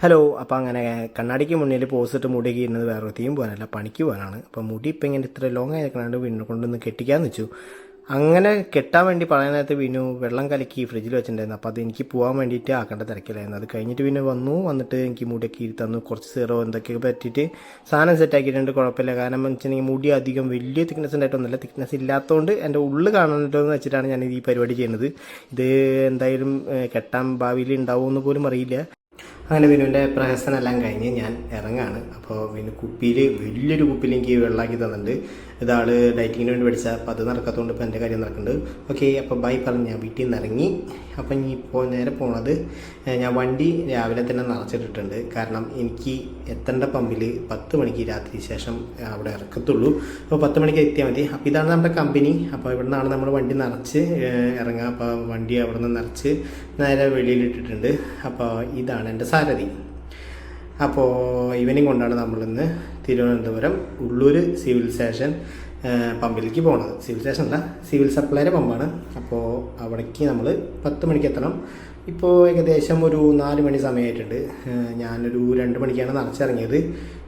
Hello. അപ്പോൾ അങ്ങനെ കണ്ണാടിക്ക് മുന്നിൽ പോസിട്ട് മുടിയൊക്കെ ഇരുന്നത് വേറെ വൃത്തിയും പോകാനല്ല, പണിക്ക് പോകാനാണ്. അപ്പോൾ മുടി ഇപ്പം ഇങ്ങനെ ഇത്ര ലോങ് ആയിരിക്കണാണ്ട് വീണ്ടും കൊണ്ടൊന്ന് കെട്ടിക്കാന്ന് വെച്ചു. അങ്ങനെ കെട്ടാൻ വേണ്ടി പറയാൻ നേരത്തെ വീണു വെള്ളം കലക്കി ഫ്രിഡ്ജിൽ വെച്ചിട്ടുണ്ടായിരുന്നു. അപ്പോൾ അത് എനിക്ക് പോകാൻ വേണ്ടിയിട്ട് ആക്കേണ്ട തിരക്കിലായിരുന്നു. അത് കഴിഞ്ഞിട്ട് പിന്നെ വന്നിട്ട് എനിക്ക് മുടിയൊക്കെ ഇരി തന്നു. കുറച്ച് സീറോ എന്തൊക്കെയൊക്കെ പറ്റിയിട്ട് സാധനം സെറ്റ് ആക്കിയിട്ടുണ്ട്. കുഴപ്പമില്ല. കാരണം എന്ന് വെച്ചിട്ടുണ്ടെങ്കിൽ മുടി അധികം വലിയ തിക്നെസ് ഉണ്ടായിട്ടൊന്നുമില്ല. തിക്നെസ് ഇല്ലാത്തതുകൊണ്ട് എൻ്റെ ഉള്ളിൽ കാണുന്നുണ്ടോ എന്ന് വെച്ചിട്ടാണ് ഞാൻ ഈ പരിപാടി ചെയ്യുന്നത്. ഇത് എന്തായാലും കെട്ടാൻ ഭാവിയിൽ ഉണ്ടാവുമെന്ന് പോലും അറിയില്ല. അങ്ങനെ വിനുവിൻ്റെ പ്രഹസനെല്ലാം കഴിഞ്ഞ് ഞാൻ ഇറങ്ങാണ്. അപ്പോൾ വിനു വലിയൊരു കുപ്പിയിൽ എനിക്ക് വെള്ളമാക്കി തന്നിട്ടുണ്ട്. ഇതാൾ ഡയറ്റിങ്ങിന് വേണ്ടി പഠിച്ചാൽ അപ്പോൾ അത് നടക്കാത്തതുകൊണ്ട് ഇപ്പോൾ എൻ്റെ കാര്യം നടക്കുന്നുണ്ട്. ഓക്കെ, അപ്പോൾ ബൈ പറഞ്ഞ് ഞാൻ വീട്ടിൽ നിന്ന് ഇറങ്ങി. അപ്പം ഇനി ഇപ്പോൾ നേരെ പോണത്, ഞാൻ വണ്ടി രാവിലെ തന്നെ നിറച്ചിട്ടിട്ടുണ്ട്. കാരണം എനിക്ക് എത്തേണ്ട പമ്പിൽ 10 മണിക്ക് രാത്രി ശേഷം അവിടെ ഇറക്കത്തുള്ളൂ. അപ്പോൾ 10 മണിക്ക് എത്തിയാൽ മതി. അപ്പോൾ ഇതാണ് നമ്മുടെ കമ്പനി. അപ്പോൾ ഇവിടെ നിന്നാണ് നമ്മൾ വണ്ടി നിറച്ച് ഇറങ്ങുക. അപ്പോൾ വണ്ടി അവിടെ നിന്ന് നിറച്ച് നേരെ വെളിയിലിട്ടിട്ടുണ്ട്. അപ്പോൾ ഇതാണ് എൻ്റെ സാരഥി. അപ്പോൾ ഇവനെയും കൊണ്ടാണ് നമ്മളിന്ന് തിരുവനന്തപുരം ഉള്ളൂർ സിവിൽ സ്റ്റേഷൻ പമ്പിലേക്ക് പോകുന്നത്. സിവിൽ സ്റ്റേഷൻ അല്ല, സിവിൽ സപ്ലൈയുടെ പമ്പാണ്. അപ്പോൾ അവിടേക്ക് നമ്മൾ 10 മണിക്ക് എത്തണം. ഇപ്പോൾ ഏകദേശം ഒരു 4 മണി സമയമായിട്ടുണ്ട്. ഞാനൊരു 2 മണിക്കാണ് നിറച്ചിറങ്ങിയത്.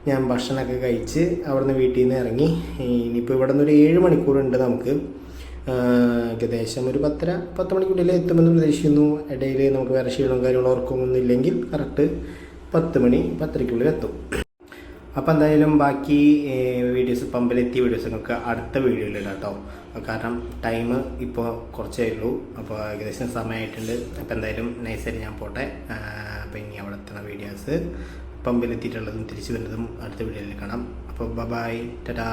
ഞാൻ ഭക്ഷണമൊക്കെ കഴിച്ച് അവിടെ നിന്ന് വീട്ടിൽ നിന്ന് ഇറങ്ങി. ഇനിയിപ്പോൾ ഇവിടെ നിന്ന് ഒരു 7 മണിക്കൂറുണ്ട് നമുക്ക്. ഏകദേശം ഒരു 10 മണിക്കുള്ളിൽ എത്തുമെന്ന് പ്രതീക്ഷിക്കുന്നു. ഇടയിൽ നമുക്ക് വേറെ ക്ഷീണവും കാര്യങ്ങളും ഉറക്കമൊന്നും ഇല്ലെങ്കിൽ കറക്റ്റ് 10 മണി 10:30 എത്തും. അപ്പോൾ എന്തായാലും ബാക്കി വീഡിയോസ്, പമ്പിലെത്തിയ വീഡിയോസ് നിങ്ങൾക്ക് അടുത്ത വീഡിയോയിലിടാം കേട്ടോ. കാരണം ടൈം ഇപ്പോൾ കുറച്ചേ ഉള്ളൂ. അപ്പോൾ ഏകദേശം സമയമായിട്ടുണ്ട്. അപ്പോൾ എന്തായാലും നൈസായിട്ട് ഞാൻ പോട്ടെ. അപ്പോൾ ഇനി അവിടെ എത്തുന്ന വീഡിയോസ്, പമ്പിലെത്തിയിട്ടുള്ളതും തിരിച്ചു വരുന്നതും അടുത്ത വീഡിയോയിൽ കാണാം. അപ്പോൾ ബൈ, ടാറ്റാ.